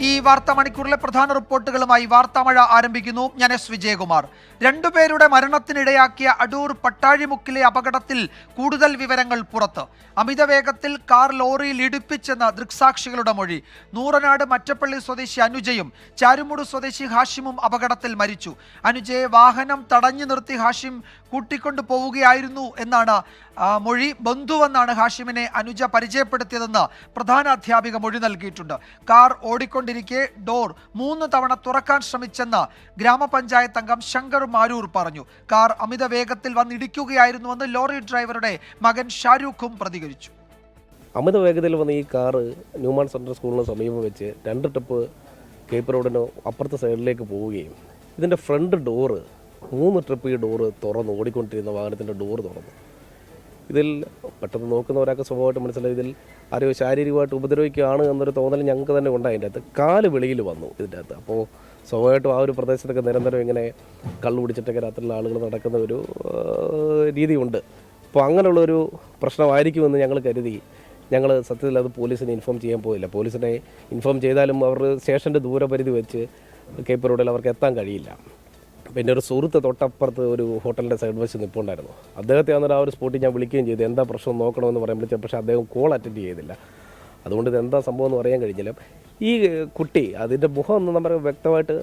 ഈ വാർത്താ മണിക്കൂറിലെ പ്രധാന റിപ്പോർട്ടുകളുമായി വാർത്താമഴ ആരംഭിക്കുന്നു. ഞാൻ എസ് വിജയകുമാർ. രണ്ടുപേരുടെ മരണത്തിനിടയാക്കിയ അടൂർ പട്ടാഴിമുക്കിലെ അപകടത്തിൽ കൂടുതൽ വിവരങ്ങൾ പുറത്ത്. അമിത വേഗത്തിൽ കാർ ലോറിയിൽ ഇടിപ്പിച്ചെന്ന് ദൃക്സാക്ഷികളുടെ മൊഴി. നൂറനാട് മറ്റപ്പള്ളി സ്വദേശി അനുജയും ചാരുമൂട് സ്വദേശി ഹാഷിമും അപകടത്തിൽ മരിച്ചു. അനുജയെ വാഹനം തടഞ്ഞു നിർത്തി ഹാഷിം കൂട്ടിക്കൊണ്ടു പോവുകയായിരുന്നു എന്നാണ് മൊഴി. ബന്ധുവെന്നാണ് ഹാഷിമിനെ അനുജ പരിചയപ്പെടുത്തിയതെന്ന് പ്രധാന അധ്യാപിക മൊഴി നൽകിയിട്ടുണ്ട്. കാർ ഓടിക്കൊണ്ടിരിക്കെ ഡോർ 3 തവണ തുറക്കാൻ ശ്രമിച്ചെന്ന് ഗ്രാമപഞ്ചായത്ത് അംഗം ശങ്കർ മാരൂർ പറഞ്ഞു. കാർ അമിത വേഗത്തിൽ വന്നിടിക്കുകയായിരുന്നുവെന്ന് ലോറി ഡ്രൈവറുടെ മകൻ ഷാരൂഖും പ്രതികരിച്ചു. അമിത വേഗതയിൽ വന്ന ഈ കാറ് ന്യൂമാൻ സെൻട്രൽ സ്കൂളിന് സമീപം വെച്ച് 2 ട്രിപ്പ് കേപ്പ് റോഡിന് അപ്പുറത്തെ സൈഡിലേക്ക് പോവുകയും ഇതിൻ്റെ ഫ്രണ്ട് ഡോറ് 3 ട്രിപ്പ് ഈ ഡോറ് തുറന്നു, ഓടിക്കൊണ്ടിരുന്ന വാഹനത്തിൻ്റെ ഡോറ് തുറന്നു. ഇതിൽ പെട്ടെന്ന് നോക്കുന്ന ഒരാൾക്ക് സ്വഭാവമായിട്ട് മനസ്സിലായി ഇതിൽ ആരെയോ ശാരീരികമായിട്ട് ഉപദ്രവിക്കുകയാണ് എന്നൊരു തോന്നൽ ഞങ്ങൾക്ക് തന്നെ ഉണ്ടായി. അതിൻ്റെ അകത്ത് കാല് വെളിയിൽ വന്നു ഇതിൻ്റെ അകത്ത്. അപ്പോൾ സ്വാഭാവികമായിട്ടും ആ ഒരു പ്രദേശത്തൊക്കെ നിരന്തരം ഇങ്ങനെ കള്ളു പിടിച്ചിട്ടൊക്കെ രാത്രിയിലുള്ള ആളുകൾ നടക്കുന്ന ഒരു രീതിയുണ്ട്. അപ്പോൾ അങ്ങനെയുള്ളൊരു പ്രശ്നമായിരിക്കുമെന്ന് ഞങ്ങൾ കരുതി ഞങ്ങൾ സത്യത്തിൽ അത് പോലീസിനെ ഇൻഫോം ചെയ്യാൻ പോയില്ല. പോലീസിനെ ഇൻഫോം ചെയ്താലും അവർ സ്റ്റേഷൻ്റെ ദൂരപരിധി വെച്ച് കേപ്പ് റോഡിൽ അവർക്ക് എത്താൻ കഴിയില്ല. പിന്നെ ഒരു സുഹൃത്ത് തൊട്ടപ്പുറത്ത് ഒരു ഹോട്ടലിൻ്റെ സൈഡ് വെച്ച് നിൽപ്പുണ്ടായിരുന്നു. അദ്ദേഹത്തെ അന്നേരം ആ ഒരു സ്പോട്ടിൽ ഞാൻ വിളിക്കുകയും ചെയ്തു, എന്താ പ്രശ്നം നോക്കണമെന്ന് പറയാൻ വിളിച്ചത്. പക്ഷേ അദ്ദേഹം കോൾ അറ്റൻഡ് ചെയ്തില്ല. അതുകൊണ്ട് ഇത് എന്താ സംഭവം എന്ന് പറയാൻ കഴിഞ്ഞില്ല. ഈ കുട്ടി അതിൻ്റെ മുഖം ഒന്നും നമുക്ക് വ്യക്തമായിട്ട്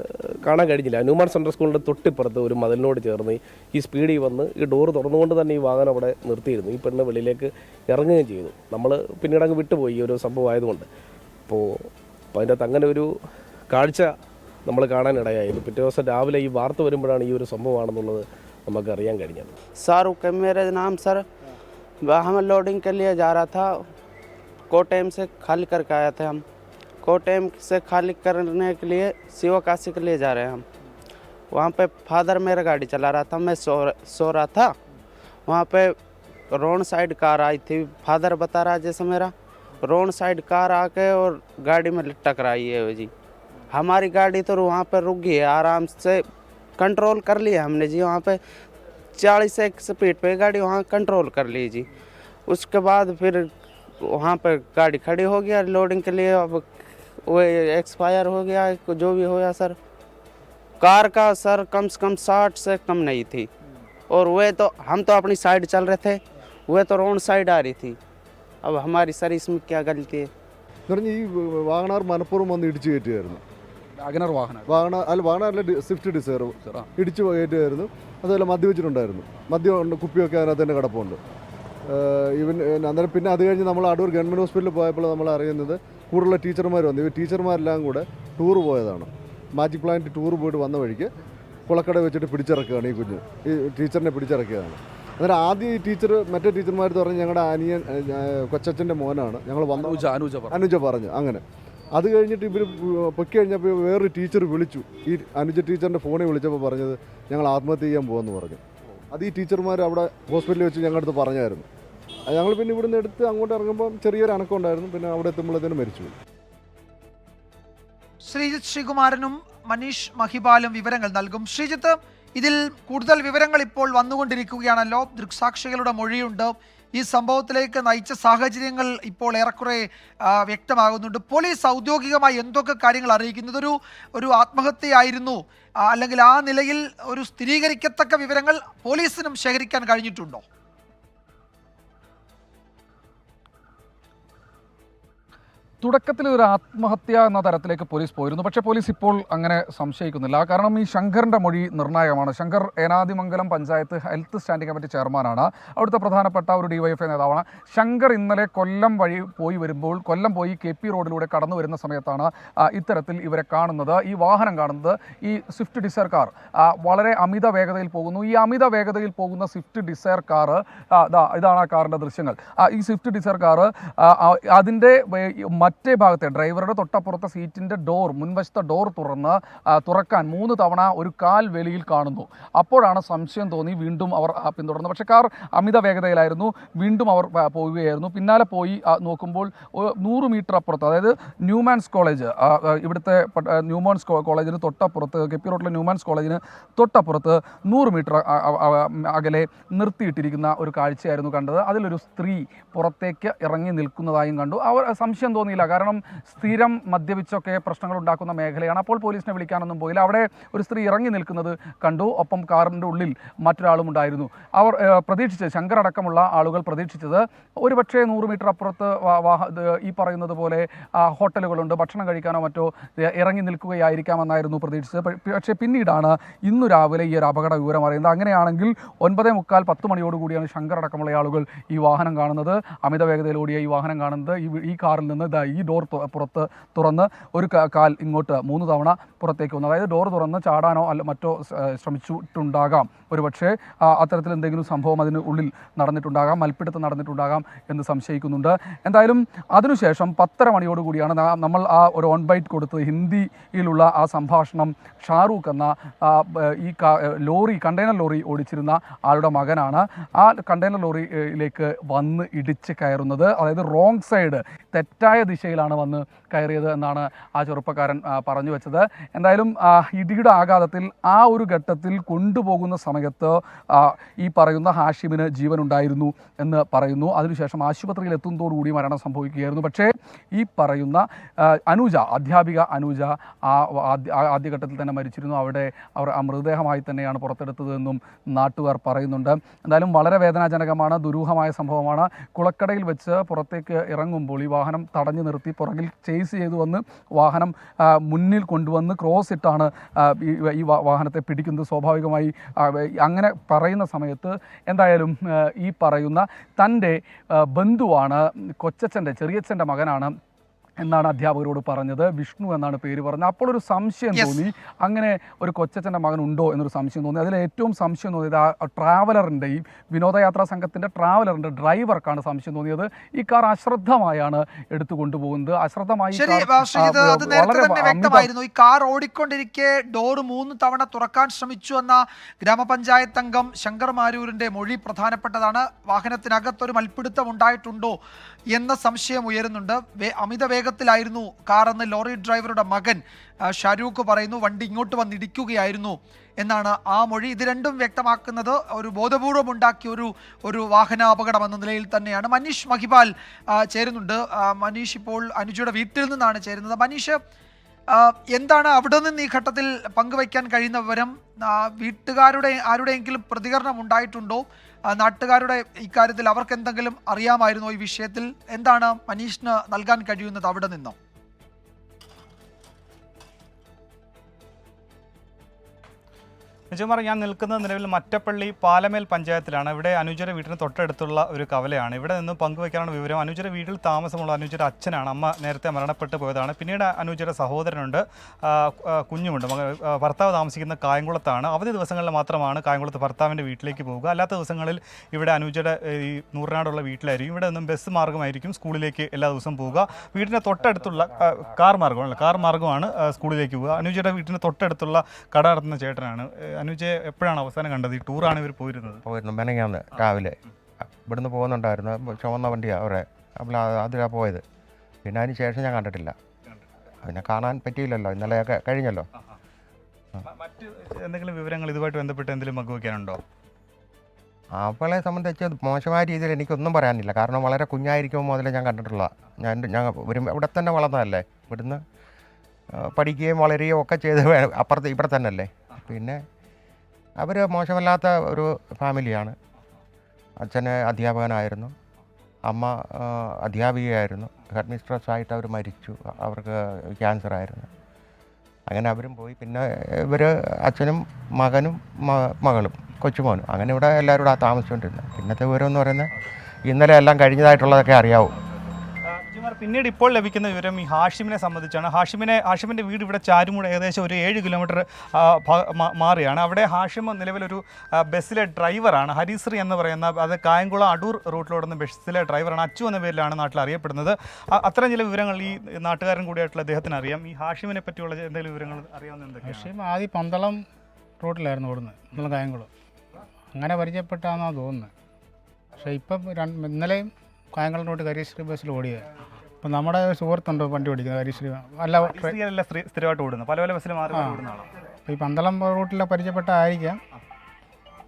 കാണാൻ കഴിഞ്ഞില്ല. ന്യൂമാൻ സെൻട്രൽ സ്കൂളിൻ്റെ തൊട്ടിപ്പുറത്ത് ഒരു മതിലിനോട് ചേർന്ന് ഈ സ്പീഡിൽ വന്ന് ഈ ഡോറ് തുറന്നുകൊണ്ട് തന്നെ ഈ വാഹനം അവിടെ നിർത്തിയിരുന്നു. ഈ പെണ്ണ് വെളിയിലേക്ക് ഇറങ്ങുകയും ചെയ്തു. നമ്മൾ പിന്നീട് അങ്ങ് വിട്ടുപോയി ഈ ഒരു സംഭവം ആയതുകൊണ്ട്. അപ്പോൾ അതിൻ്റെ അകത്ത് അങ്ങനെ ഒരു കാഴ്ച നമ്മൾ കാണാനിടയായിരുന്നു. പിറ്റേ ദിവസം രാവിലെ ഈ വാർത്ത വരുമ്പോഴാണ് ഈ ഒരു സംഭവമാണെന്നുള്ളത് നമുക്ക് അറിയാൻ കഴിഞ്ഞത്. शाहरुख मेरा नाम सर, हम लोडिंग के लिए जा रहा था, कोटेम से खाली करके आए थे हम। कोटेम से खाली करने के लिए शिवकाशी के लिए जा रहे हैं हम। वहाँ पे फादर मेरा गाड़ी चला रहा था, मैं सो रहा था। वहाँ पे रोड साइड कार आई थी, फादर बता रहा जैसे मेरा रोड साइड कार आके और गाड़ी में टकराई है जी। हमारी गाड़ी तो वहाँ पर रुक गई है, आराम से कंट्रोल कर लिया हमने जी। वहाँ पे 40 स्पीड पे गाड़ी वहाँ कंट्रोल कर ली जी। उसके बाद फिर वहाँ पर गाड़ी खड़ी हो गया लोडिंग के लिए। अब वो एक्सपायर हो गया जो भी होया सर। कार का सर कम से कम 60 से कम नहीं थी। और वे तो हम तो अपनी साइड चल रहे थे, वे तो रोड साइड आ रही थी। अब हमारी सर इसमें क्या गलती है? ഈ വാഗണാർ മനപ്പൂർവ്വം വന്ന് ഇടിച്ചു കയറ്റുമായിരുന്നു. വാഗണാറിലെ സ്വിഫ്റ്റ് ഡിസയർ ഇടിച്ചു കയറ്റുമായിരുന്നു. അതുപോലെ മദ്യവെച്ചിട്ടുണ്ടായിരുന്നു. മദ്യം കുപ്പിയൊക്കെ അതിനകത്ത് തന്നെ കിടപ്പുണ്ട്. അന്നേരം പിന്നെ അത് കഴിഞ്ഞ് നമ്മൾ അടൂർ ഗവൺമെൻറ് ഹോസ്പിറ്റലിൽ പോയപ്പോൾ നമ്മൾ അറിയുന്നത് കൂടുതലുള്ള ടീച്ചർമാർ വന്നു. ഈ ടീച്ചർമാരെല്ലാം കൂടെ ടൂർ പോയതാണ്. മാജിക് പ്ലാന്റ് ടൂർ പോയിട്ട് വന്ന വഴിക്ക് കുളക്കട വെച്ചിട്ട് പിടിച്ചിറക്കുകയാണ് ഈ കുഞ്ഞ്. ഈ ടീച്ചറിനെ പിടിച്ചിറക്കുകയാണ്. അന്നേരം ആദ്യം ഈ ടീച്ചർ മറ്റേ ടീച്ചർമാർ പറഞ്ഞ് ഞങ്ങളുടെ അനിയൻ കൊച്ചച്ഛൻ്റെ മോനാണ്, ഞങ്ങൾ വന്ന അനുജ പറഞ്ഞു. അങ്ങനെ അത് കഴിഞ്ഞിട്ട് ഇവർ പൊക്കി കഴിഞ്ഞപ്പോൾ വേറൊരു ടീച്ചർ വിളിച്ചു. ഈ അനുജ ടീച്ചറിൻ്റെ ഫോണിൽ വിളിച്ചപ്പോൾ പറഞ്ഞത് ഞങ്ങൾ ആത്മഹത്യ ചെയ്യാൻ പോകുമെന്ന് പറഞ്ഞു. അത് ഈ ടീച്ചർമാർ അവിടെ ഹോസ്പിറ്റലിൽ വെച്ച് ഞങ്ങളുടെ അടുത്ത് പറഞ്ഞായിരുന്നു. ഞങ്ങൾ പിന്നെ ഇവിടുന്ന് എടുത്ത് അങ്ങോട്ട് ഇറങ്ങുമ്പോൾ ചെറിയൊരു അനക്കം ഉണ്ടായിരുന്നു. പിന്നെ അവിടെ എത്തുമ്പോഴത്തേനും മരിച്ചു. ശ്രീജിത്ത് ശ്രീകുമാരനും മനീഷ് മഹിപാലും വിവരങ്ങൾ നൽകും. ശ്രീജിത്ത്, ഇതിൽ കൂടുതൽ വിവരങ്ങൾ ഇപ്പോൾ വന്നുകൊണ്ടിരിക്കുകയാണല്ലോ. ദൃക്സാക്ഷികളുടെ മൊഴിയുണ്ട്. ഈ സംഭവത്തിലേക്ക് നയിച്ച സാഹചര്യങ്ങൾ ഇപ്പോൾ ഏറെക്കുറെ വ്യക്തമാകുന്നുണ്ട്. പോലീസ് ഔദ്യോഗികമായി എന്തൊക്കെ കാര്യങ്ങൾ അറിയിക്കുന്നത്? ഒരു ആത്മഹത്യയായിരുന്നു അല്ലെങ്കിൽ ആ നിലയിൽ ഒരു സ്ഥിരീകരിക്കത്തക്ക വിവരങ്ങൾ പോലീസിനും ശേഖരിക്കാൻ കഴിഞ്ഞിട്ടുണ്ടോ? തുടക്കത്തിൽ ഒരു ആത്മഹത്യ എന്ന തരത്തിലേക്ക് പോലീസ് പോയിരുന്നു. പക്ഷേ പോലീസ് ഇപ്പോൾ അങ്ങനെ സംശയിക്കുന്നില്ല. കാരണം ഈ ശങ്കറിൻ്റെ മൊഴി നിർണായകമാണ്. Shankar Enadimangalam panchayat health standing committee ചെയർമാനാണ്. അവിടുത്തെ പ്രധാനപ്പെട്ട ഒരു DYFI നേതാവാണ്. ശങ്കർ ഇന്നലെ കൊല്ലം വഴി കൊല്ലം പോയി KP റോഡിലൂടെ കടന്നു വരുന്ന സമയത്താണ് ഇത്തരത്തിൽ ഇവരെ കാണുന്നത്. ഈ വാഹനം കാണുന്നത് ഈ സ്വിഫ്റ്റ് ഡിസയർ കാർ വളരെ അമിത വേഗതയിൽ പോകുന്നു. ഈ അമിത വേഗതയിൽ പോകുന്ന സ്വിഫ്റ്റ് ഡിസയർ കാർ ഇതാണ് ആ കാറിൻ്റെ ദൃശ്യങ്ങൾ. ഈ സ്വിഫ്റ്റ് ഡിസയർ കാർ അതിൻ്റെ മറ്റേ ഭാഗത്തെ ഡ്രൈവറുടെ തൊട്ടപ്പുറത്തെ സീറ്റിൻ്റെ മുൻവശത്തെ ഡോർ തുറക്കാൻ 3 തവണ ഒരു കാൽ വെളിയിൽ കാണുന്നു. അപ്പോഴാണ് സംശയം തോന്നി വീണ്ടും അവർ പിന്തുടർന്നു. പക്ഷേ കാർ അമിത വേഗതയിലായിരുന്നു. വീണ്ടും അവർ പോവുകയായിരുന്നു. പിന്നാലെ പോയി നോക്കുമ്പോൾ 100 മീറ്റർ അപ്പുറത്ത്, അതായത് ന്യൂമാൻസ് കോളേജ്, ഇവിടുത്തെ ന്യൂമാൻസ് കോളേജിന് തൊട്ടപ്പുറത്ത്, KP റോഡിലെ ന്യൂമാൻസ് കോളേജിന് തൊട്ടപ്പുറത്ത് 100 മീറ്റർ അകലെ നിർത്തിയിട്ടിരിക്കുന്ന ഒരു കാഴ്ചയായിരുന്നു കണ്ടത്. അതിലൊരു സ്ത്രീ പുറത്തേക്ക് ഇറങ്ങി നിൽക്കുന്നതായും കണ്ടു. അവർ സംശയം തോന്നിയില്ല. പോയില്ല. കാരണം സ്ഥിരം മദ്യപിച്ചൊക്കെ പ്രശ്നങ്ങൾ ഉണ്ടാക്കുന്ന മേഖലയാണ്. അപ്പോൾ പോലീസിനെ വിളിക്കാനൊന്നും പോയില്ല. അവിടെ ഒരു സ്ത്രീ ഇറങ്ങി നിൽക്കുന്നത് കണ്ടു. ഒപ്പം കാറിൻ്റെ ഉള്ളിൽ മറ്റൊരാളും ഉണ്ടായിരുന്നു. അവർ പ്രതീക്ഷിച്ചത്, ശങ്കർ അടക്കമുള്ള ആളുകൾ പ്രതീക്ഷിച്ചത് ഒരുപക്ഷേ 100 മീറ്റർ അപ്പുറത്ത് ഈ പറയുന്നത് പോലെ ഹോട്ടലുകളുണ്ട്, ഭക്ഷണം കഴിക്കാനോ മറ്റോ ഇറങ്ങി നിൽക്കുകയായിരിക്കാമെന്നായിരുന്നു പ്രതീക്ഷിച്ചത്. പക്ഷേ പിന്നീടാണ് ഇന്നു രാവിലെ ഈ ഒരു അപകട വിവരം അറിയുന്നത്. അങ്ങനെയാണെങ്കിൽ 9:45, 10 മണിയോടുകൂടിയാണ് ശങ്കർ അടക്കമുള്ള ആളുകൾ ഈ വാഹനം കാണുന്നത്. അമിത വേഗതയിലോടിയ ഈ വാഹനം കാണുന്നത്. ഈ കാറിൽ നിന്ന് ഈ ഡോർ പുറത്ത് തുറന്ന് ഒരു കാൽ ഇങ്ങോട്ട് 3 തവണ പുറത്തേക്ക് വന്നു. അതായത് ഡോർ തുറന്ന് ചാടാനോ അല്ല മറ്റോ ശ്രമിച്ചിട്ടുണ്ടാകാം. ഒരുപക്ഷേ അത്തരത്തിൽ എന്തെങ്കിലും സംഭവം അതിന് ഉള്ളിൽ നടന്നിട്ടുണ്ടാകാം, മൽപ്പിടുത്തം നടന്നിട്ടുണ്ടാകാം എന്ന് സംശയിക്കുന്നുണ്ട്. എന്തായാലും അതിനുശേഷം 10:30 മണിയോടുകൂടിയാണ് നമ്മൾ ആ ഒരു ഓൺ ബൈറ്റ് കൊടുത്തത്. ഹിന്ദിയിലുള്ള ആ സംഭാഷണം ഷാറൂഖ് എന്ന ഈ കണ്ടെയ്നർ ലോറി ഓടിച്ചിരുന്ന ആളുടെ മകനാണ് ആ കണ്ടെയ്നർ ലോറിയിലേക്ക് വന്ന് ഇടിച്ച് കയറുന്നത്. അതായത് റോങ് സൈഡ്, തെറ്റായ ദിശയിലാണ് വന്ന് കയറിയത് എന്നാണ് ആ ചെറുപ്പക്കാരൻ പറഞ്ഞു വെച്ചത്. എന്തായാലും ഇടിയുടെ ആഘാതത്തിൽ ആ ഒരു ഘട്ടത്തിൽ കൊണ്ടുപോകുന്ന സമയത്ത് ഈ പറയുന്ന ഹാഷിമിന് ജീവനുണ്ടായിരുന്നു എന്ന് പറയുന്നു. അതിനുശേഷം ആശുപത്രിയിൽ എത്തുന്നതോടുകൂടി മരണം സംഭവിക്കുകയായിരുന്നു. പക്ഷേ ഈ പറയുന്ന അധ്യാപിക അനൂജ ആദ്യഘട്ടത്തിൽ തന്നെ മരിച്ചിരുന്നു. അവിടെ അവർ ആ മൃതദേഹമായി തന്നെയാണ് പുറത്തെടുത്തതെന്നും നാട്ടുകാർ പറയുന്നുണ്ട്. എന്തായാലും വളരെ വേദനാജനകമാണ്, ദുരൂഹമായ സംഭവമാണ്. കുളക്കടയിൽ വെച്ച് പുറത്തേക്ക് ഇറങ്ങുമ്പോൾ ഈ വാഹനം തടഞ്ഞു നിർത്തി പുറകിൽ ചേസ് ചെയ്തു വന്ന് വാഹനം മുന്നിൽ കൊണ്ടുവന്ന് ക്രോസ് ഇട്ടാണ് ഈ വാഹനത്തെ പിടിക്കുന്നത്. സ്വാഭാവികമായി അങ്ങനെ പറയുന്ന സമയത്ത് എന്തായാലും ഈ പറയുന്ന തൻ്റെ ബന്ധുവാണ്, ചെറിയച്ഛൻ്റെ മകനാണ് എന്നാണ് അധ്യാപകരോട് പറഞ്ഞത്. വിഷ്ണു എന്നാണ് പേര് പറഞ്ഞത്. അപ്പോൾ ഒരു സംശയം തോന്നി, അങ്ങനെ ഒരു കൊച്ചച്ഛൻ്റെ മകൻ ഉണ്ടോ എന്നൊരു സംശയം തോന്നി. അതിൽ ഏറ്റവും സംശയം തോന്നിയത് ആ ട്രാവലറിൻ്റെ, ഈ വിനോദയാത്രാ സംഘത്തിൻ്റെ ട്രാവലറിൻ്റെ ഡ്രൈവർക്കാണ് സംശയം തോന്നിയത്. ഈ കാർ അശ്രദ്ധമായാണ് എടുത്തു കൊണ്ടുപോകുന്നത്. അശ്രദ്ധമായി വ്യക്തമായിരുന്നു. ഈ കാർ ഓടിക്കൊണ്ടിരിക്കെ ഡോർ 3 തവണ തുറക്കാൻ ശ്രമിച്ചു എന്ന ഗ്രാമപഞ്ചായത്ത് അംഗം ശങ്കർ മാരൂരിന്റെ മൊഴി പ്രധാനപ്പെട്ടതാണ്. വാഹനത്തിനകത്തൊരു മൽപ്പിടുത്തം ഉണ്ടായിട്ടുണ്ടോ എന്ന സംശയം ഉയരുന്നുണ്ട്. അമിത വേഗത്തിലായിരുന്നു കാറെന്ന് ലോറി ഡ്രൈവറുടെ മകൻ ഷാരൂഖ് പറയുന്നു. വണ്ടി ഇങ്ങോട്ട് വന്നിടിക്കുകയായിരുന്നു എന്നാണ് ആ മൊഴി. ഇത് രണ്ടും വ്യക്തമാക്കുന്നത് ഒരു ബോധപൂർവം ഉണ്ടാക്കിയ ഒരു വാഹനാപകടം എന്ന നിലയിൽ തന്നെയാണ്. മനീഷ് മഹിപാൽ ചേരുന്നുണ്ട്. മനീഷ് ഇപ്പോൾ അനുജയുടെ വീട്ടിൽ നിന്നാണ് ചേരുന്നത്. മനീഷ്, എന്താണ് അവിടെ നിന്ന് ഈ ഘട്ടത്തിൽ പങ്കുവയ്ക്കാൻ കഴിയുന്ന വിവരം? വീട്ടുകാരുടെ ആരുടെയെങ്കിലും പ്രതികരണം ഉണ്ടായിട്ടുണ്ടോ? നാട്ടുകാരുടെ ഇക്കാര്യത്തിൽ അവർക്ക് എന്തെങ്കിലും അറിയാമായിരുന്നോ ഈ വിഷയത്തിൽ? എന്താണ് മനീഷിന് നൽകാൻ കഴിയുന്നത് അവിടെ നിന്നോ? നിജമാർ, ഞാൻ നിൽക്കുന്നത് നിലവിൽ മറ്റപ്പള്ളി പാലമേൽ പഞ്ചായത്തിലാണ്. ഇവിടെ അനുജര വീട്ടിന് തൊട്ടടുത്തുള്ള ഒരു കവലയാണ്. ഇവിടെ നിന്ന് പങ്കുവയ്ക്കാനുള്ള വിവരം, അനുജര വീട്ടിൽ താമസമുള്ള അനുജര അച്ഛനാണ്. അമ്മ നേരത്തെ മരണപ്പെട്ടു പോയതാണ്. പിന്നീട് അനുജര സഹോദരനുണ്ട്, കുഞ്ഞുമുണ്ട്. ഭർത്താവ് താമസിക്കുന്ന കായംകുളത്താണ്. അവധി ദിവസങ്ങളിൽ മാത്രമാണ് കായംകുളത്ത് ഭർത്താവിൻ്റെ വീട്ടിലേക്ക് പോവുക. അല്ലാത്ത ദിവസങ്ങളിൽ ഇവിടെ അനുജര ഈ നൂറിനാടുള്ള വീട്ടിലായിരിക്കും. ഇവിടെ നിന്നും ബസ് മാർഗ്ഗമായിരിക്കും സ്കൂളിലേക്ക് എല്ലാ ദിവസവും പോവുക. വീടിൻ്റെ തൊട്ടടുത്തുള്ള കാർ മാർഗ്ഗമാണ് സ്കൂളിലേക്ക് പോവുക. അനുജയുടെ വീട്ടിന് തൊട്ടടുത്തുള്ള കട നടത്തുന്ന ചേട്ടനാണ്. അനുജയെ എപ്പോഴാണ് അവസാനം കണ്ടത്? ഈ ടൂറാണ് ഇവർ പോയിരുന്നു മെനങ്ങാന്ന് രാവിലെ ഇവിടുന്ന് പോകുന്നുണ്ടായിരുന്നു. ചുവന്ന വണ്ടിയാണ് അവരെ, അപ്പോൾ അതിലാണ് പോയത്. പിന്നെ അതിന് ശേഷം ഞാൻ കണ്ടിട്ടില്ല. പിന്നെ കാണാൻ പറ്റിയില്ലല്ലോ, ഇന്നലെയൊക്കെ കഴിഞ്ഞല്ലോ. മറ്റ് എന്തെങ്കിലും വിവരങ്ങൾ ഇതുമായിട്ട് ബന്ധപ്പെട്ട് എന്തെങ്കിലും പങ്കുവയ്ക്കാനുണ്ടോ? അവളെ സംബന്ധിച്ച് മോശമായ രീതിയിൽ എനിക്കൊന്നും പറയാനില്ല. കാരണം വളരെ കുഞ്ഞായിരിക്കുമ്പോൾ മുതലേ ഞാൻ കണ്ടിട്ടുള്ള, ഞാൻ ഇവിടെ തന്നെ വളർന്നതല്ലേ. ഇവിടുന്ന് പഠിക്കുകയും വളരുകയും ഒക്കെ ചെയ്ത് അപ്പുറത്ത് ഇവിടെ തന്നെ അല്ലേ. പിന്നെ അവർ മോശമല്ലാത്ത ഒരു ഫാമിലിയാണ്. അച്ഛന് അധ്യാപകനായിരുന്നു, അമ്മ അധ്യാപികയായിരുന്നു. ഹെഡ് മിസ്ട്രസ്സായിട്ട് അവർ മരിച്ചു, അവർക്ക് ക്യാൻസറായിരുന്നു. അങ്ങനെ അവരും പോയി. പിന്നെ ഇവർ അച്ഛനും മകനും മകളും കൊച്ചുമോനും അങ്ങനെ ഇവിടെ എല്ലാവരും ഇവിടെ താമസിച്ചുകൊണ്ടിരുന്നത്. പിന്നത്തെ വിവരം എന്ന് പറയുന്നത് ഇന്നലെ എല്ലാം കഴിഞ്ഞതായിട്ടുള്ളതൊക്കെ അറിയാവൂ. പിന്നീട് ഇപ്പോൾ ലഭിക്കുന്ന വിവരം ഈ ഹാഷിമിനെ സംബന്ധിച്ചാണ്. ഹാഷിമിൻ്റെ വീട് ഇവിടെ ചാരുമൂട് ഏകദേശം ഒരു 7 കിലോമീറ്റർ മാറിയാണ്. അവിടെ ഹാഷിം നിലവിലൊരു ബസ്സിലെ ഡ്രൈവറാണ്. ഹരിശ്രീ എന്ന് പറയുന്ന, അത് കായംകുളം അടൂർ റൂട്ടിലോടുന്ന ബസ്സിലെ ഡ്രൈവറാണ്. അച്ചു എന്ന പേരിലാണ് നാട്ടിൽ അറിയപ്പെടുന്നത്. അത്തരം ചില വിവരങ്ങൾ ഈ നാട്ടുകാരൻ കൂടിയായിട്ടുള്ള അദ്ദേഹത്തിന് അറിയാം. ഈ ഹാഷിമിനെ പറ്റിയുള്ള എന്തെങ്കിലും വിവരങ്ങൾ അറിയാവുന്ന എന്തൊക്കെയാണ്? ഹാഷിം ആദ്യം പന്തളം റൂട്ടിലായിരുന്നു ഓടുന്നത്, പന്തളം കായംകുളം. അങ്ങനെ പരിചയപ്പെട്ടാണെന്നാണ് തോന്നുന്നത്. പക്ഷേ ഇപ്പം ഇന്നലെയും കായംകുളം റൂട്ട് ഹരിശ്രീ ബസ്സിൽ ഓടിയത്. അപ്പം നമ്മുടെ സുഹൃത്തുണ്ട് വണ്ടി ഓടിക്കുന്നത്, ഹരിശ്രീ. അല്ല, സ്ഥിരമായിട്ട് ഓടുന്നത്, പല ബസ്സിൽ മാറി ഓടുന്നതാണ്. അപ്പോൾ ഈ പന്തളം റൂട്ടിലെ പരിചയപ്പെട്ടായിരിക്കാം.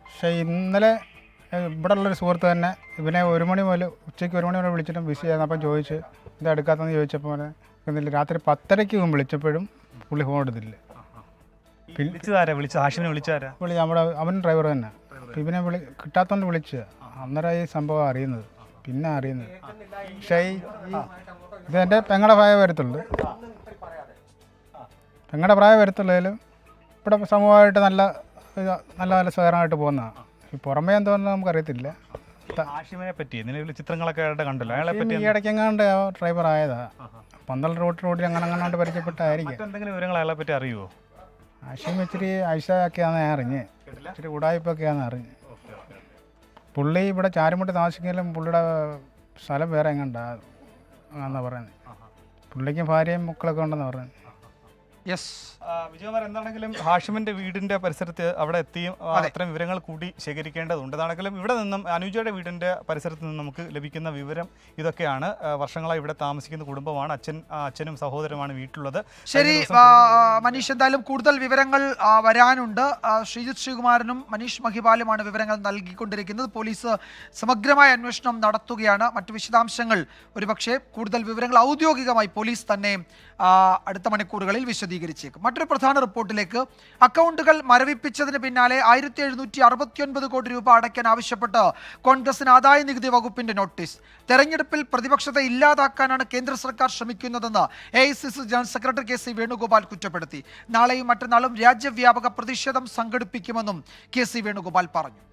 പക്ഷേ ഇന്നലെ ഇവിടെ ഉള്ളൊരു സുഹൃത്ത് തന്നെ ഇവനെ 1 മണി മുതൽ ഉച്ചയ്ക്ക് 1 മണി വരെ വിളിച്ചിട്ടും ബിസി ആയിരുന്നു. അപ്പം ചോദിച്ച് ഇത് എടുക്കാത്തതെന്ന് ചോദിച്ചപ്പോൾ എന്നില്ല. രാത്രി 10:30 വിളിച്ചപ്പോഴും പുള്ളി ഫോൺ എടുത്തില്ല. വിളിച്ചതാരാ? ഹാഷിമിനെ വിളിച്ചാരാ? നമ്മുടെ അവൻ ഡ്രൈവർ തന്നെ. ഇവനെ കിട്ടാത്തതുകൊണ്ട് വിളിച്ച് അന്നേരം ഈ സംഭവം അറിയുന്നത്, പിന്നെ അറിയുന്നത്. പക്ഷേ ഇത് എൻ്റെ പെങ്ങളുടെ പ്രായം വരത്തുള്ളൂ. പെങ്ങളുടെ പ്രായം വരത്തുള്ളതിലും ഇവിടെ സമൂഹമായിട്ട് നല്ല സഹകരണമായിട്ട് പോകുന്നതാണ്. ഈ പുറമേ എന്തോന്ന് നമുക്കറിയത്തില്ല. ഹാഷിമിനെ പറ്റി നിലവിൽ ചിത്രങ്ങളൊക്കെ കണ്ടല്ലോ, അയാളെ പറ്റി ഈ ഇടയ്ക്കെങ്ങാണ്ട് ഡ്രൈവർ ആയതാ. 12 റോഡിൽ അങ്ങനെ പരിചയപ്പെട്ടായിരിക്കും. എന്തെങ്കിലും വിവരങ്ങൾ അയാളെ പറ്റി അറിയുമോ? ഹാഷിം ഇച്ചിരി ഐഷയൊക്കെയാണെന്ന് ഞാൻ അറിഞ്ഞ്, ഇച്ചിരി ഉടായ്പൊക്കെയാണെന്ന് അറിഞ്ഞ്. പുള്ളി ഇവിടെ ചാരുമുട്ടി താമസിക്കെങ്കിലും പുള്ളിയുടെ സ്ഥലം വേറെ എങ്ങണ്ടാ എന്നാ പറയുന്നത്. പുള്ളിക്കും ഭാര്യയും മക്കളൊക്കെ ഉണ്ടെന്ന് പറയുന്നത്. യെസ്, വിജയകുമാർ, എന്താണെങ്കിലും ഹാഷിമിന്റെ വീടിന്റെ പരിസരത്ത് അവിടെ എത്തിയും അത്തരം വിവരങ്ങൾ കൂടി ശേഖരിക്കേണ്ടതുണ്ട്. അതാണെങ്കിലും ഇവിടെ നിന്നും അനുജയുടെ വീടിന്റെ പരിസരത്ത് നിന്നും നമുക്ക് ലഭിക്കുന്ന വിവരം ഇതൊക്കെയാണ്. വർഷങ്ങളായി ഇവിടെ താമസിക്കുന്ന കുടുംബമാണ്. അച്ഛനും സഹോദരനുമാണ് വീട്ടിലുള്ളത്. ശരി മനീഷ്, എന്തായാലും കൂടുതൽ വിവരങ്ങൾ വരാനുണ്ട്. ശ്രീജിത്ത് ശ്രീകുമാരനും മനീഷ് മഹിപാലുമാണ് വിവരങ്ങൾ നൽകിക്കൊണ്ടിരിക്കുന്നത്. പോലീസ് സമഗ്രമായ അന്വേഷണം നടത്തുകയാണ്. മറ്റു വിശദാംശങ്ങൾ ഒരുപക്ഷെ കൂടുതൽ വിവരങ്ങൾ ഔദ്യോഗികമായി പോലീസ് തന്നെ അടുത്ത മണിക്കൂറുകളിൽ വിശദീകരിച്ചേക്കും. മറ്റൊരു പ്രധാന റിപ്പോർട്ടിലേക്ക്. അക്കൗണ്ടുകൾ മരവിപ്പിച്ചതിന് പിന്നാലെ 1769 കോടി രൂപ അടയ്ക്കാൻ ആവശ്യപ്പെട്ട് കോൺഗ്രസിന് ആദായ നികുതി വകുപ്പിന്റെ നോട്ടീസ്. തെരഞ്ഞെടുപ്പിൽ പ്രതിപക്ഷത്തെ ഇല്ലാതാക്കാനാണ് കേന്ദ്ര സർക്കാർ ശ്രമിക്കുന്നതെന്ന് AICC general secretary KC Venugopal കുറ്റപ്പെടുത്തി. നാളെയും മറ്റന്നാളും രാജ്യവ്യാപക പ്രതിഷേധം സംഘടിപ്പിക്കുമെന്നും KC വേണുഗോപാൽ പറഞ്ഞു.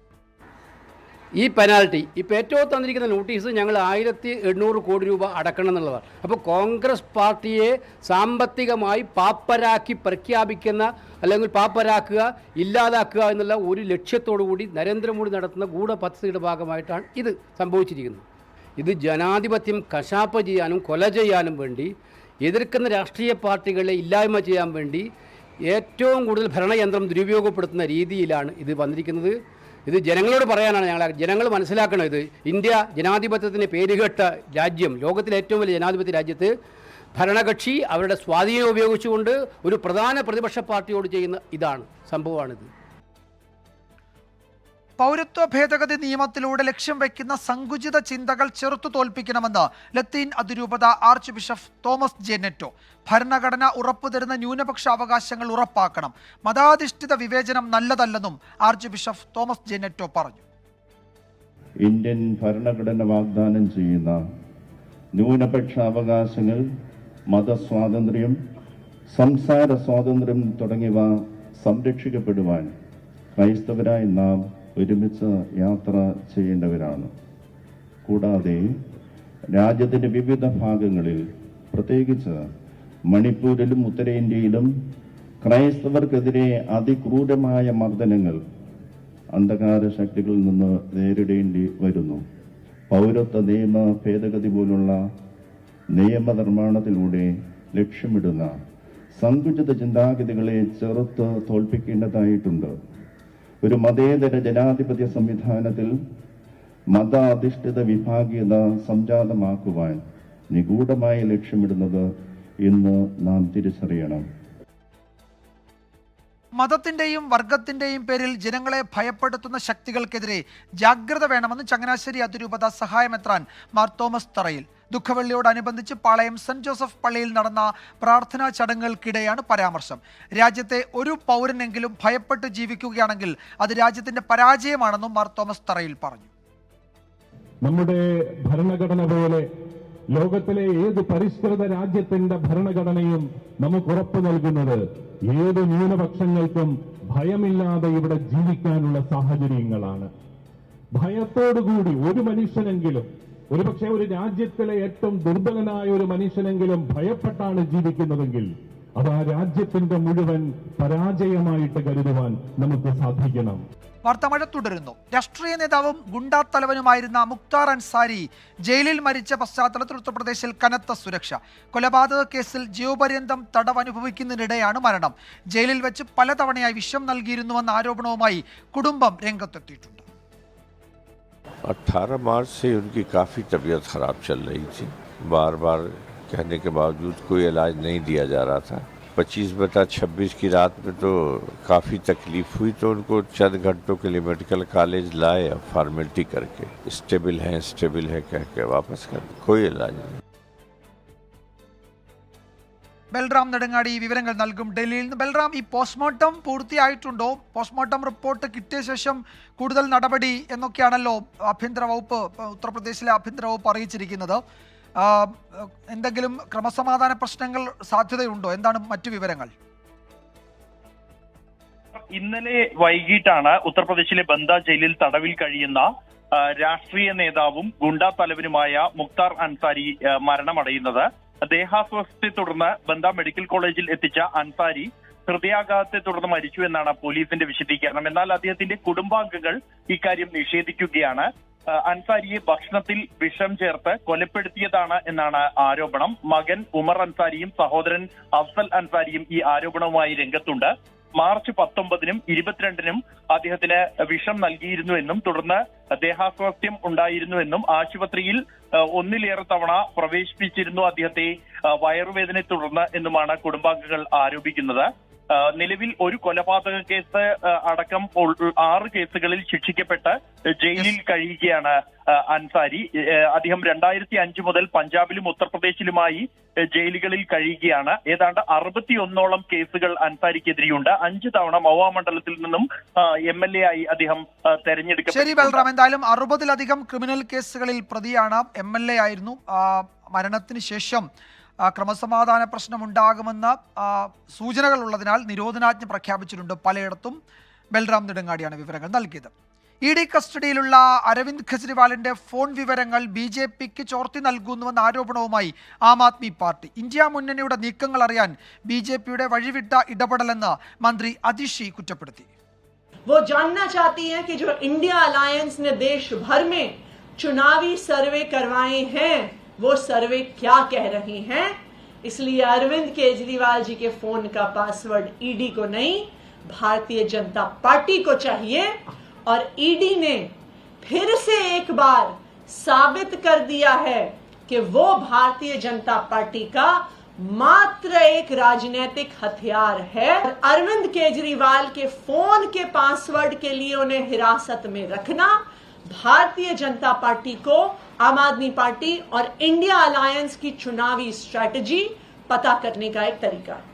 ഈ പെനാൽറ്റി ഇപ്പോൾ ഏറ്റവും തന്നിരിക്കുന്ന നോട്ടീസ് ഞങ്ങൾ 1800 കോടി രൂപ അടക്കണം എന്നുള്ളതാണ്. അപ്പോൾ കോൺഗ്രസ് പാർട്ടിയെ സാമ്പത്തികമായി പാപ്പരാക്കി പ്രഖ്യാപിക്കുന്ന, അല്ലെങ്കിൽ പാപ്പരാക്കുക, ഇല്ലാതാക്കുക എന്നുള്ള ഒരു ലക്ഷ്യത്തോടു കൂടി നരേന്ദ്രമോദി നടത്തുന്ന ഗൂഢപദ്ധതിയുടെ ഭാഗമായിട്ടാണ് ഇത് സംഭവിച്ചിരിക്കുന്നത്. ഇത് ജനാധിപത്യം കശാപ്പ് ചെയ്യാനും കൊല ചെയ്യാനും വേണ്ടി, എതിർക്കുന്ന രാഷ്ട്രീയ പാർട്ടികളെ ഇല്ലായ്മ ചെയ്യാൻ വേണ്ടി ഏറ്റവും കൂടുതൽ ഭരണയന്ത്രം ദുരുപയോഗപ്പെടുത്തുന്ന രീതിയിലാണ് ഇത് വന്നിരിക്കുന്നത്. ഇത് ജനങ്ങളോട് പറയാനാണ് ജനങ്ങൾ മനസ്സിലാക്കണം. ഇത് ഇന്ത്യ ജനാധിപത്യത്തിന് പേരുകേട്ട രാജ്യം, ലോകത്തിലെ ഏറ്റവും വലിയ ജനാധിപത്യ രാജ്യത്ത് ഭരണകക്ഷി അവരുടെ സ്വാധീനം ഉപയോഗിച്ചുകൊണ്ട് ഒരു പ്രധാന പ്രതിപക്ഷ പാർട്ടിയോട് ചെയ്യുന്ന സംഭവമാണിത്. പൗരത്വ ഭേദഗതി നിയമത്തിലൂടെ ലക്ഷ്യം വയ്ക്കുന്ന സങ്കുചിത ചിന്തകൾ ചെറുത്തു തോൽപ്പിക്കണമെന്ന് ലത്തീൻ അതിരൂപത ആർച്ച് ബിഷപ്പ് തോമസ് ജെ നെറ്റോ. ഭരണഘടന ഉറപ്പുതരുന്ന ന്യൂനപക്ഷ അവകാശങ്ങൾ ഉറപ്പാക്കണം. മതാധിഷ്ഠിത വിവേചനം നല്ലതല്ലെന്നും ആർച്ച് ബിഷപ്പ് തോമസ് ജെ നെറ്റോ പറഞ്ഞു. ഇന്ത്യൻ ഭരണഘടന വാഗ്ദാനം ചെയ്യുന്ന ന്യൂനപക്ഷ അവകാശങ്ങൾ, മതസ്വാതന്ത്ര്യം, സംസാര സ്വാതന്ത്ര്യം തുടങ്ങിയവ സംരക്ഷിക്കപ്പെടുവാൻ ക്രൈസ്തവരായി നാം ഒരുമിച്ച് യാത്ര ചെയ്യേണ്ടവരാണ്. കൂടാതെ രാജ്യത്തിൻ്റെ വിവിധ ഭാഗങ്ങളിൽ, പ്രത്യേകിച്ച് മണിപ്പൂരിലും ഉത്തരേന്ത്യയിലും ക്രൈസ്തവർക്കെതിരെ അതിക്രൂരമായ മർദ്ദനങ്ങൾ അന്ധകാര ശക്തികളിൽ നിന്ന് നേരിടേണ്ടി വരുന്നു. പൗരത്വ നിയമ ഭേദഗതി പോലുള്ള നിയമനിർമ്മാണത്തിലൂടെ ലക്ഷ്യമിടുന്ന സങ്കുചിത ചിന്താഗതികളെ ചെറുത്ത് തോൽപ്പിക്കേണ്ടതായിട്ടുണ്ട്. ഒരു മതേതര ജനാധിപത്യ സംവിധാനത്തിൽ മത അധിഷ്ഠിത വിഭാഗീയത സംജാതമാക്കുവാൻ നിഗൂഢമായി ലക്ഷ്യമിടുന്നത് ഇന്ന് നാം തിരിച്ചറിയണം. മതത്തിന്റെയും വർഗത്തിന്റെയും പേരിൽ ജനങ്ങളെ ഭയപ്പെടുത്തുന്ന ശക്തികൾക്കെതിരെ ജാഗ്രത വേണമെന്ന് ചങ്ങനാശ്ശേരി അതിരൂപത സഹായമെത്രാൻ മാർ തോമസ് തറയിൽ. ദുഃഖവെള്ളിയോടനുബന്ധിച്ച് പാളയം സെന്റ് ജോസഫ് പള്ളിയിൽ നടന്ന പ്രാർത്ഥനാ ചടങ്ങുകൾക്കിടെയാണ് പരാമർശം. രാജ്യത്തെ ഒരു പൗരനെങ്കിലും ഭയപ്പെട്ട് ജീവിക്കുകയാണെങ്കിൽ അത് രാജ്യത്തിന്റെ പരാജയമാണെന്നും മാർ തോമസ് തറയിൽ പറഞ്ഞു. നമ്മുടെ ഭരണഘടന പോലെ ലോകത്തിലെ ഏത് പരിഷ്കൃത രാജ്യത്തിന്റെ ഭരണഘടനയും നമുക്ക് ഉറപ്പു നൽകുന്നത് ഏത് ന്യൂനപക്ഷങ്ങൾക്കും ഭയമില്ലാതെ ഇവിടെ ജീവിക്കാനുള്ള സാഹചര്യങ്ങളാണ്. ഭയത്തോടുകൂടി ഒരു മനുഷ്യനെങ്കിലും, ഒരുപക്ഷെ ഒരു രാജ്യത്തിലെ ഏറ്റവും ദുർബലനായ ഒരു മനുഷ്യനെങ്കിലും ഭയപ്പെട്ടാണ് ജീവിക്കുന്നതെങ്കിൽ അത് ആ രാജ്യത്തിന്റെ മുഴുവൻ പരാജയമായിട്ട് കരുതുവാൻ നമുക്ക് സാധിക്കണം. വാർത്താമഴ തുടരുന്നു. രാഷ്ട്രീയ നേതാവും ഗുണ്ടാത്തലവനുമായിരുന്ന മുക്താർ അൻസാരി ജയിലിൽ മരിച്ച പശ്ചാത്തലത്തിൽ ഉത്തർപ്രദേശിൽ കനത്ത സുരക്ഷ. കൊലപാതക കേസിൽ ജീവപര്യന്തം തടവ് അനുഭവിക്കുന്നതിനിടെയാണ് മരണം. ജയിലിൽ വെച്ച് പലതവണയായി വിഷം നൽകിയിരുന്നുവെന്ന ആരോപണവുമായി കുടുംബം രംഗത്തെത്തിയിട്ടുണ്ട്. 18 मार्च से उनकी काफ़ी तबीयत ख़राब चल रही थी. बार बार कहने के बावजूद कोई इलाज नहीं दिया जा रहा था. 25/26 की रात में तो काफ़ी तकलीफ हुई, तो उनको चंद घंटों के लिए मेडिकल कॉलेज लाए, फॉर्मेलिटी करके स्टेबल है कह के वापस कर, कोई इलाज नहीं. ബൽറാം നെടുങ്ങാടി ഈ വിവരങ്ങൾ നൽകും ഡൽഹിയിൽ നിന്ന്. ബൽറാം, ഈ പോസ്റ്റ്മോർട്ടം പൂർത്തിയായിട്ടുണ്ടോ? പോസ്റ്റ്മോർട്ടം റിപ്പോർട്ട് കിട്ടിയ ശേഷം കൂടുതൽ നടപടി എന്നൊക്കെയാണല്ലോ ആഭ്യന്തര വകുപ്പ്, ഉത്തർപ്രദേശിലെ ആഭ്യന്തര വകുപ്പ് അറിയിച്ചിരിക്കുന്നത്. എന്തെങ്കിലും ക്രമസമാധാന പ്രശ്നങ്ങൾ സാധ്യതയുണ്ടോ? എന്താണ് മറ്റു വിവരങ്ങൾ? ഇന്നലെ വൈകിട്ടാണ് ഉത്തർപ്രദേശിലെ ബന്ദ ജയിലിൽ തടവിൽ കഴിയുന്ന രാഷ്ട്രീയ നേതാവും ഗുണ്ടാ തലവനുമായ മുക്താർ അൻസാരി മരണമടയുന്നത്. ദേഹാസ്വാസ്ഥ്യത്തെ തുടർന്ന് ബന്ദ മെഡിക്കൽ കോളേജിൽ എത്തിച്ച അൻസാരി ഹൃദയാഘാതത്തെ തുടർന്ന് മരിച്ചു എന്നാണ് പോലീസിന്റെ വിശദീകരണം. എന്നാൽ അദ്ദേഹത്തിന്റെ കുടുംബാംഗങ്ങൾ ഇക്കാര്യം നിഷേധിക്കുകയാണ്. അൻസാരിയെ ഭക്ഷണത്തിൽ വിഷം ചേർത്ത് കൊലപ്പെടുത്തിയതാണ് എന്നാണ് ആരോപണം. മകൻ ഉമർ അൻസാരിയും സഹോദരൻ അഫ്സൽ അൻസാരിയും ഈ ആരോപണവുമായി രംഗത്തുണ്ട്. മാർച്ച് 19-നും 22-നും അദ്ദേഹത്തിന് വിഷം നൽകിയിരുന്നുവെന്നും തുടർന്ന് ദേഹാസ്വാസ്ഥ്യം ഉണ്ടായിരുന്നുവെന്നും ആശുപത്രിയിൽ ഒന്നിലേറെ തവണ പ്രവേശിപ്പിച്ചിരുന്നു അദ്ദേഹത്തെ വയറുവേദനയെ തുടർന്ന് എന്നുമാണ് കുടുംബാംഗങ്ങൾ ആരോപിക്കുന്നത്. നിലവിൽ ഒരു കൊലപാതക കേസ് അടക്കം 6 കേസുകളിൽ ശിക്ഷിക്കപ്പെട്ട് ജയിലിൽ കഴിയുകയാണ് അൻസാരി. അദ്ദേഹം 2005 മുതൽ പഞ്ചാബിലും ഉത്തർപ്രദേശിലുമായി ജയിലുകളിൽ കഴിയുകയാണ്. ഏതാണ്ട് 61ഓളം കേസുകൾ അൻസാരിക്കെതിരെയുണ്ട്. 5 തവണ മൗവ മണ്ഡലത്തിൽ നിന്നും MLA ആയി അദ്ദേഹം തെരഞ്ഞെടുക്കപ്പെട്ടു. ശരി ബൽറാം, എന്തായാലും 60-ലധികം ക്രിമിനൽ കേസുകളിൽ പ്രതിയാണ്. MLA ആയിരുന്നു. മരണത്തിന് ശേഷം ക്രമസമാധാന പ്രശ്നമുണ്ടാകുമെന്ന സൂചനകൾ ഉള്ളതിനാൽ നിരോധനാജ്ഞ പ്രഖ്യാപിച്ചിട്ടുണ്ട് പലയിടത്തും. ബൽറാം നെടുങ്ങാടിയാണ് വിവരങ്ങൾ നൽകിയത്. ED കസ്റ്റഡിയിലുള്ള അരവിന്ദ് കെജ്രിവാളിന്റെ ഫോൺ വിവരങ്ങൾ BJPക്ക് ചോർത്തി നൽകുന്നുവെന്ന ആരോപണവുമായി ആം ആദ്മി പാർട്ടി. ഇന്ത്യ മുന്നണിയുടെ നീക്കങ്ങൾ അറിയാൻ BJPയുടെ വഴിവിട്ട ഇടപെടലെന്ന് മന്ത്രി അതിഷി കുറ്റപ്പെടുത്തി. वो जानना चाहती हैं कि जो इंडिया अलायंस ने देश भर में चुनावी सर्वे करवाए हैं वो सर्वे क्या कह रही हैं. इसलिए अरविंद केजरीवाल जी के फोन का पासवर्ड ED को नहीं, भारतीय जनता पार्टी को चाहिए. और ED ने फिर से एक बार साबित कर दिया है कि वो भारतीय जनता पार्टी का मात्र एक राजनीतिक हथियार है. अरविंद केजरीवाल के फोन के पासवर्ड के लिए उन्हें हिरासत में रखना भारतीय जनता पार्टी को, आम आदमी पार्टी और इंडिया अलायंस की चुनावी स्ट्रैटेजी पता करने का एक तरीका है.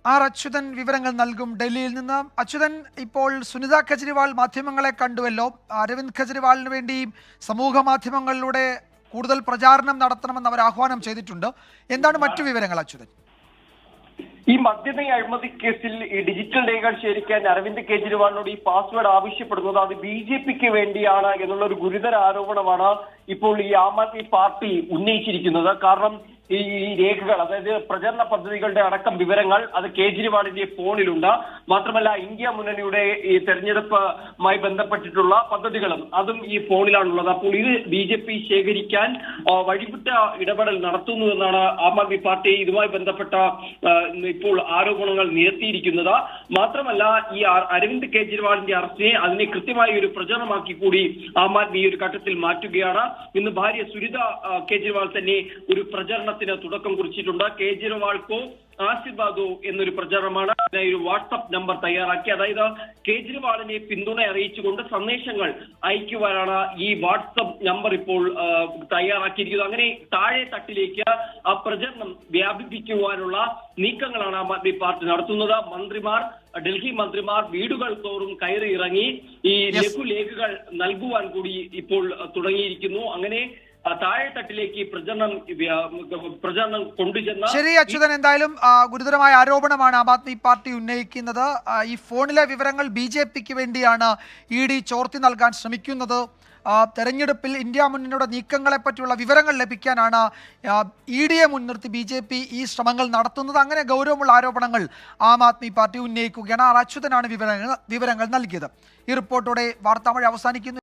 ആർ അച്യുതൻ വിവരങ്ങൾ നൽകും ഡൽഹിയിൽ നിന്ന്. അച്യുതൻ, ഇപ്പോൾ സുനിത കെജ്രിവാൾ മാധ്യമങ്ങളെ കണ്ടുവല്ലോ. അരവിന്ദ് കെജ്രിവാളിന് വേണ്ടി സമൂഹ മാധ്യമങ്ങളിലൂടെ കൂടുതൽ പ്രചാരണം നടത്തണമെന്ന് അവർ ആഹ്വാനം ചെയ്തിട്ടുണ്ട്. എന്താണ് മറ്റു വിവരങ്ങൾ അച്യുതൻ? ഈ മദ്യനയ അഴിമതി കേസിൽ ഈ ഡിജിറ്റൽ രേഖകൾ ശേഖരിക്കാൻ അരവിന്ദ് കെജ്രിവാളിനോട് ഈ പാസ്വേഡ് ആവശ്യപ്പെടുന്നത് അത് BJPക്ക് വേണ്ടിയാണ് എന്നുള്ള ഒരു ഗുരുതര ആരോപണമാണ് ഇപ്പോൾ ഈ ആം ആദ്മി പാർട്ടി ഉന്നയിച്ചിരിക്കുന്നത്. കാരണം ഈ രേഖകൾ, അതായത് പ്രചരണ പദ്ധതികളുടെ അടക്കം വിവരങ്ങൾ അത് കേജ്രിവാളിന്റെ ഫോണിലുണ്ട്. മാത്രമല്ല ഇന്ത്യ മുന്നണിയുടെ ഈ തെരഞ്ഞെടുപ്പുമായി ബന്ധപ്പെട്ടിട്ടുള്ള പദ്ധതികളും അതും ഈ ഫോണിലാണുള്ളത്. അപ്പോൾ ഇത് BJP ശേഖരിക്കാൻ വഴിവിട്ട ഇടപെടൽ നടത്തുന്നു എന്നാണ് ആം ആദ്മി പാർട്ടി ഇതുമായി ബന്ധപ്പെട്ട ഇപ്പോൾ ആരോപണങ്ങൾ നിരത്തിയിരിക്കുന്നത്. മാത്രമല്ല ഈ അരവിന്ദ് കെജ്രിവാളിന്റെ അറസ്റ്റിനെ അതിനെ കൃത്യമായി ഒരു പ്രചരണമാക്കി കൂടി ആം ആദ്മി ഒരു ഘട്ടത്തിൽ മാറ്റുകയാണ്. ഇന്ന് ഭാര്യ സുനിത കേജ്രിവാൾ തന്നെ ഒരു പ്രചരണത്തിന് തുടക്കം കുറിച്ചിട്ടുണ്ട്. കേജ്രിവാൾക്കോ ആശീർവാദോ എന്നൊരു പ്രചരണമാണ്. അതിനായി ഒരു വാട്സ്ആപ്പ് നമ്പർ തയ്യാറാക്കി, അതായത് കേജ്രിവാളിനെ പിന്തുണ അറിയിച്ചുകൊണ്ട് സന്ദേശങ്ങൾ അയക്കുവാനാണ് ഈ വാട്സ്ആപ്പ് നമ്പർ ഇപ്പോൾ തയ്യാറാക്കിയിരിക്കുന്നത്. അങ്ങനെ താഴെ തട്ടിലേക്ക് ആ പ്രചരണം വ്യാപിപ്പിക്കുവാനുള്ള നീക്കങ്ങളാണ് ആം ആദ്മി പാർട്ടി നടത്തുന്നത്. ഡൽഹി മന്ത്രിമാർ വീടുകൾ തോറും കയറി ഇറങ്ങി ഈ ലഘുലേഖകൾ നൽകുവാൻ കൂടി ഇപ്പോൾ തുടങ്ങിയിരിക്കുന്നു. അങ്ങനെ താഴെത്തട്ടിലേക്ക് പ്രചരണം കൊണ്ടുചെന്ന. ശരി അച്യുതൻ, എന്തായാലും ഗുരുതരമായ ആരോപണമാണ് ആം ആദ്മി പാർട്ടി ഉന്നയിക്കുന്നത്. ഈ ഫോണിലെ വിവരങ്ങൾ BJPക്ക് വേണ്ടിയാണ് ED ചോർത്തി നൽകാൻ ശ്രമിക്കുന്നത്. തെരഞ്ഞെടുപ്പിൽ ഇന്ത്യ മുന്നണിയുടെ നീക്കങ്ങളെ പറ്റിയുള്ള വിവരങ്ങൾ ലഭിക്കാനാണ് EDയെ മുൻനിർത്തി BJP ഈ ശ്രമങ്ങൾ നടത്തുന്നത്. അങ്ങനെ ഗൗരവമുള്ള ആരോപണങ്ങൾ ആം ആദ്മി പാർട്ടി ഉന്നയിക്കുകയാണ്. അച്യുതനാണ് വിവരങ്ങൾ നൽകിയത്. ഈ റിപ്പോർട്ടോടെ വാർത്താമഴ അവസാനിക്കുന്നു.